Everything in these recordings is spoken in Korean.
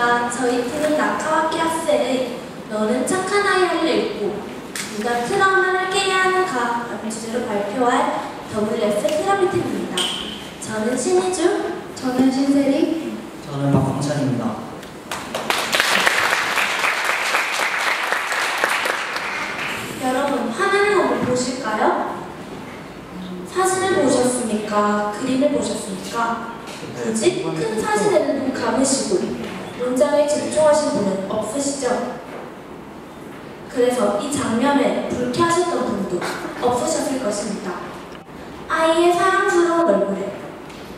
저희가 저희 팀인 나카와키 학생의 너는 착한 아이를 읽고 누가 트라우마를 깨야 하는가 라는 주제로 발표할 WF 테라피 팀입니다. 저는 신희주, 저는 신세리, 저는 박광찬입니다. 여러분, 화면을 한번 보실까요? 사진을 보셨습니까? 그림을 보셨습니까? 굳이 큰 사진에는 눈 감으시고 문장에 집중하신 분은 없으시죠? 그래서 이 장면에 불쾌하셨던 분도 없으셨을 것입니다. 아이의 사랑스러운 얼굴에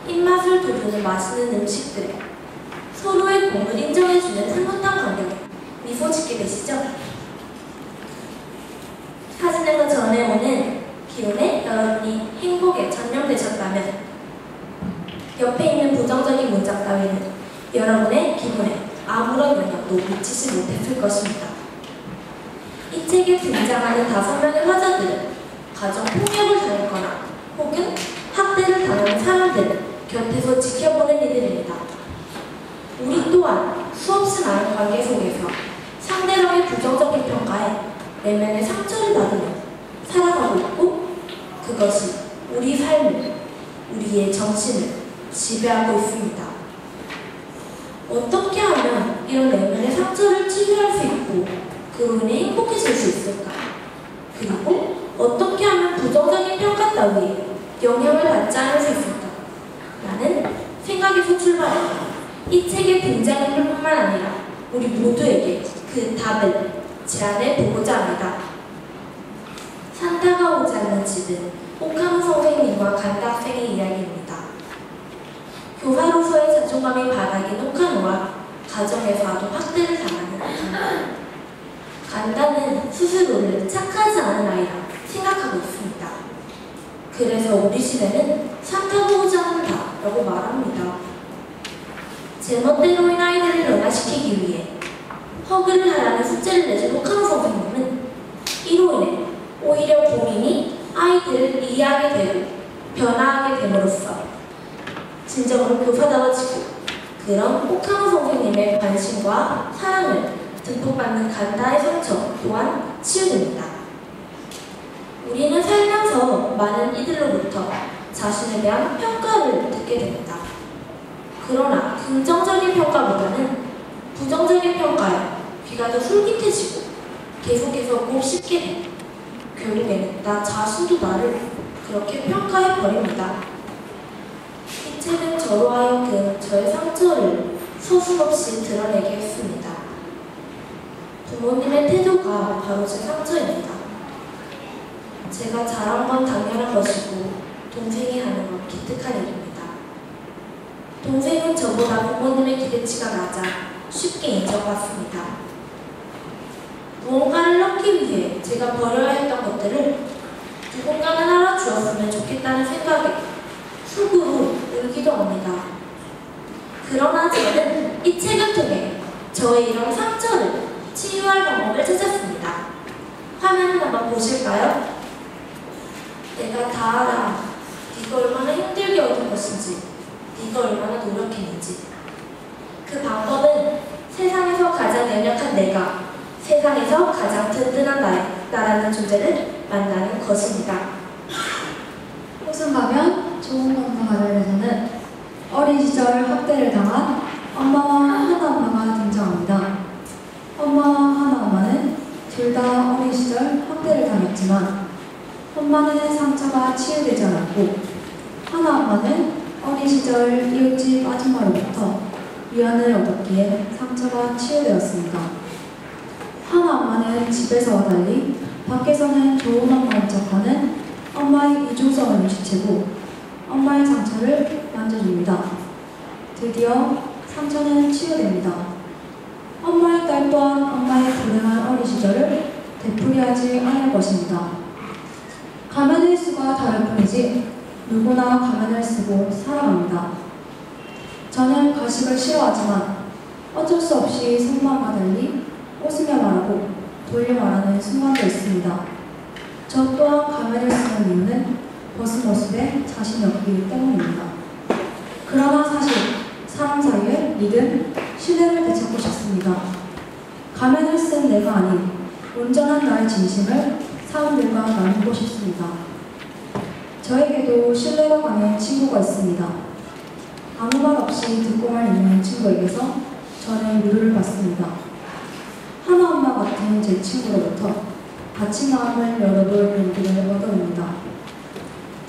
입맛을 돋우는 맛있는 음식들에 서로의 공을 인정해주는 흐뭇한 관계에 미소 짓게 되시죠? 사진에서 전해오는 기운에 여러분이 행복에 전념되셨다면 옆에 있는 부정적인 문장 따위는 여러분의 기분에 아무런 영향도 미치지 못했을 것입니다. 이 책에 등장하는 5명의 화자들은 가정 폭력을 당했거나 혹은 학대를 당하는 사람들을 곁에서 지켜보는 이들입니다. 우리 또한 수없이 많은 관계 속에서 상대방의 부정적인 평가에 내면의 상처를 받으며 살아가고 있고 그것이 우리 삶을, 우리의 정신을 지배하고 있습니다. 어떻게 하면 이런 내면의 상처를 치유할 수 있고 그로 인해 행복해질 수 있을까? 그리고 어떻게 하면 부정적인 평가 따위에 영향을 받지 않을 수 있을까? 라는 생각에서 출발해 이 책의 등장인물뿐만 아니라 우리 모두에게 그 답을 제안해 보고자 합니다. 산타가 오지 않는 집은 오카노 선생님과 간다 학생의 이야기입니다. 교사로서의 자존감이 바닥인 오카노와 가정에서도 학대를 당하는 간다. 간다는 스스로를 착하지 않은 아이라 생각하고 있습니다. 그래서 우리 집에는 산타가 오지 않는다 라고 말합니다. 제멋대로인 아이들을 변화시키기 위해 허그를 하라는 숙제를 내준 오카노 선생님은 이로 인해 오히려 본인이 아이들을 이해하게 되고 변화하게 됨으로써 진정으로 교사다워지고 그런 오카노 선생님의 관심과 사랑을 듬뿍 받는 간다의 상처 또한 치유됩니다. 우리는 살면서 많은 이들로부터 자신에 대한 평가를 듣게 됩니다. 그러나 긍정적인 평가보다는 부정적인 평가에 귀가 더 솔깃해지고 계속해서 곱씹게 됩니다. 결국에는 나 자신도 나를 그렇게 평가해버립니다. 이 책은 저로 하여금 저의 상처를 서슴없이 드러내게 했습니다. 부모님의 태도가 바로 제 상처입니다. 제가 잘한 건 당연한 것이고 동생이 하는 건 기특한 일입니다. 동생은 저보다 부모님의 기대치가 낮아 쉽게 인정받습니다. 무언가를 넣기 위해 제가 버려야 했던 것들을 누군가는 알아주었으면 좋겠다는 생각에 속으로 울기도 합니다. 그러나 저는 이 책을 통해 저의 이런 상처를 치유할 방법을 찾았습니다. 화면을 한번 보실까요? 내가 다 알아. 네가 얼마나 힘들게 얻은 것인지, 네가 얼마나 노력했는지. 그 방법은 세상에서 가장 연약한 내가 세상에서 가장 든든한 나라는 존재를 만나는 것입니다. 웃음가면 좋은 건강을 위해서는 어린 시절 학대를 당한 엄마와 하나엄마가 등장합니다. 엄마와 하나엄마는 둘 다 어린 시절 학대를 당했지만 엄마는 상처가 치유되지 않았고 하나엄마는 어린 시절 이웃집 아줌마로부터 위안을 얻었기에 상처가 치유되었습니다. 하나엄마는 집에서와 달리 밖에서는 좋은 엄마인 척하는 엄마의 이중성을 눈치채고 엄마의 상처를 만져줍니다. 드디어 상처는 치유됩니다. 엄마의 딸 또한 엄마의 불행한 어린 시절을 되풀이하지 않을 것입니다. 가면의 수가 다를 뿐이지 누구나 가면을 쓰고 살아갑니다. 저는 가식을 싫어하지만 어쩔 수 없이 속마음과 달리 웃으며 말하고 돌려 말하는 순간도 있습니다. 저 또한 가면을 쓰는 이유는 벗은 모습에 자신이 없기 때문입니다. 그러나 사실 사람 사이의 믿음, 신뢰를 되찾고 싶습니다. 가면을 쓴 내가 아닌 온전한 나의 진심을 사람들과 나누고 싶습니다. 저에게도 신뢰가 가는 친구가 있습니다. 아무 말 없이 듣고만 있는 친구에게서 저는 위로를 받습니다. 하나 엄마 같은 제 친구로부터 다친 마음을 열어볼 용기를 얻어냅니다.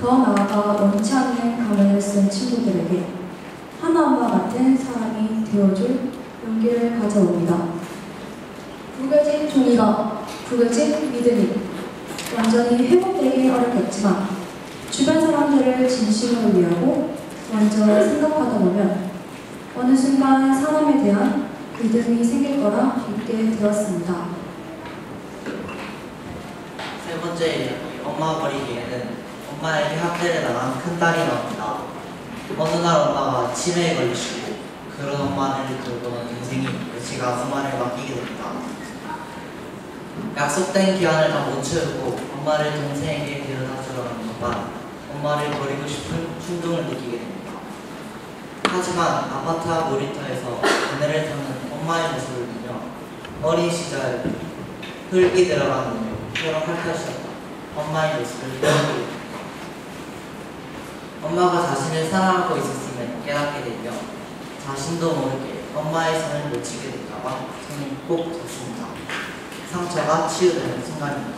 더 나아가 원치 않는 가면을 쓴 친구들에게 하나 엄마 같은 사람이 되어줄 용기를 가져옵니다. 구겨진 종이가 구겨진 믿음이 완전히 회복되기 어렵겠지만 주변 사람들을 진심으로 위하고 먼저 생각하다 보면 어느 순간 사람에 대한 믿음이 생길 거라 믿게 되었습니다. 세 번째 이야기, 엄마 버리기에는 엄마에게 학대를 당한 큰딸이 나옵니다. 어느 날 엄마가 치매에 걸리시고 그런 엄마를 돌보는 동생이 여치가 엄마를 맡기게 됩니다. 약속된 기한을 다 못 채우고 엄마를 동생에게 데려다 주려는 동안 엄마를 버리고 싶은 충동을 느끼게 됩니다. 하지만 아파트 앞 놀이터에서 그네를 타는 엄마의 모습을 보며 어린 시절 흙이 들어간 눈을 뼈로 핥아주셨다. 엄마의 모습을 떠올리게 됩니다. 엄마가 자신을 사랑하고 있었음을 깨닫게 되며 자신도 모르게 엄마의 손을 놓치게 될까봐 손을 꼭 잡습니다. 상처가 치유되는 순간입니다.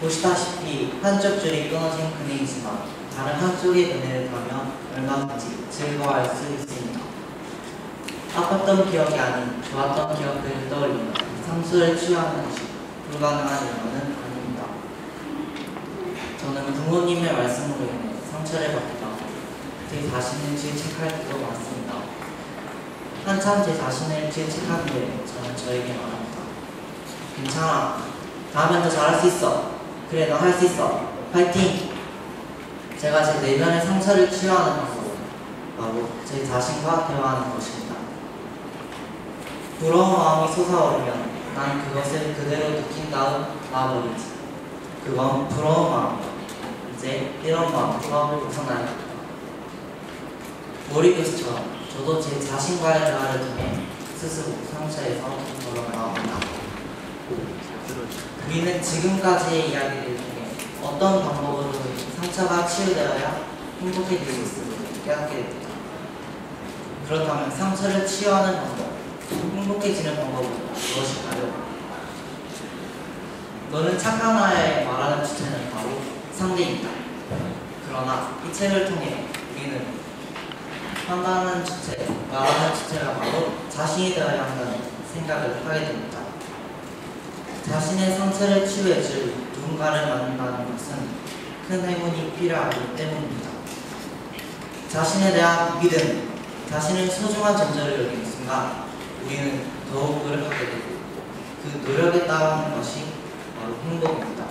보시다시피 한쪽 줄이 끊어진 그네이지만 다른 한쪽의 그네를 타면 얼마든지 즐거워할 수 있습니다. 아팠던 기억이 아닌 좋았던 기억들을 떠올리며 상처를 치유하는 것이 불가능한 일만은 아닙니다. 저는 부모님의 말씀으로 인해 상처를 받기도 하고 제 자신을 질책할 때도 많습니다. 한참 제 자신을 질책하는 데 저는 저에게 말합니다. 괜찮아. 다음엔 더 잘할 수 있어. 그래, 너 할 수 있어. 파이팅! 제가 제 내면의 상처를 치유하는 방법은 바로 제 자신과 대화하는 것입니다. 부러운 마음이 솟아오르면 난 그것을 그대로 느낀 다음 놔버리지. 그건 부러운 마음이야. 이제 이런 마음과 벗어나야 합니다. 모리교수처럼 저도 제 자신과의 대화를 통해 스스로 상처에서 벗어나갑니다. 우리는 지금까지의 이야기를 통해 어떤 방법으로 상처가 치유되어야 행복해질 수 있음을 깨닫게 됩니다. 그렇다면 상처를 치유하는 방법, 행복해지는 방법은 무엇일까요? 너는 착한 아이에 말하는 주체는 바로 상대입니다. 그러나 이 책을 통해 우리는 판단하는 주체, 말하는 주체가 바로 자신이 되어야 한다는 생각을 하게 됩니다. 자신의 상처를 치유해줄 누군가를 만난다는 것은 큰 행운이 필요하기 때문입니다. 자신에 대한 믿음, 자신을 소중한 존재로 여기는 순간 우리는 더욱 노력하게 되고 그 노력에 따르는 것이 바로 행복입니다.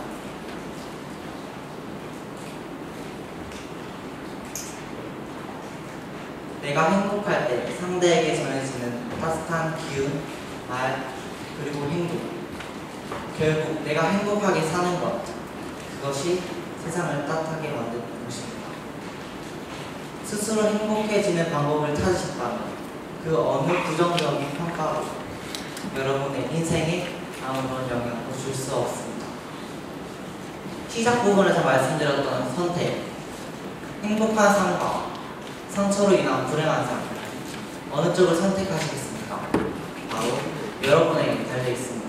내가 행복할 때 상대에게 전해지는 따뜻한 기운, 말, 그리고 행복. 결국 내가 행복하게 사는 것, 그것이 세상을 따뜻하게 만드는 것입니다. 스스로 행복해지는 방법을 찾으셨다면 그 어느 부정적인 평가로 여러분의 인생에 아무런 영향을 줄 수 없습니다. 시작 부분에서 말씀드렸던 선택, 행복한 삶과 상처로 인한 불행한 삶, 어느 쪽을 선택하시겠습니까? 바로 여러분에게 달려있습니다.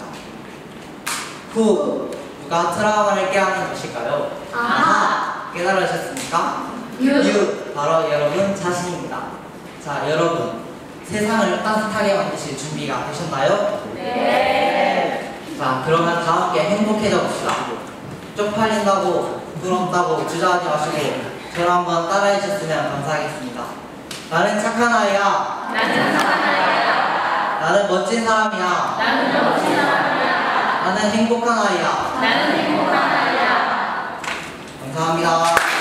누가 트라우마를 깨하는 것일까요? 아하! 깨달으셨습니까? 바로 여러분 자신입니다. 자, 여러분 세상을 따뜻하게 만드실 준비가 되셨나요? 네. 자, 그러면 다 함께 행복해져 봅시다. 쪽팔린다고, 부럽다고 주저하지 마시고 저를 한번 따라해 주셨으면 감사하겠습니다. 나는 착한 아이야. 나는 착한 아이야. 나는 멋진 사람이야. 나는 멋진 사람이야. 나는 행복한 아이야. 나는 행복한 아이야. 감사합니다.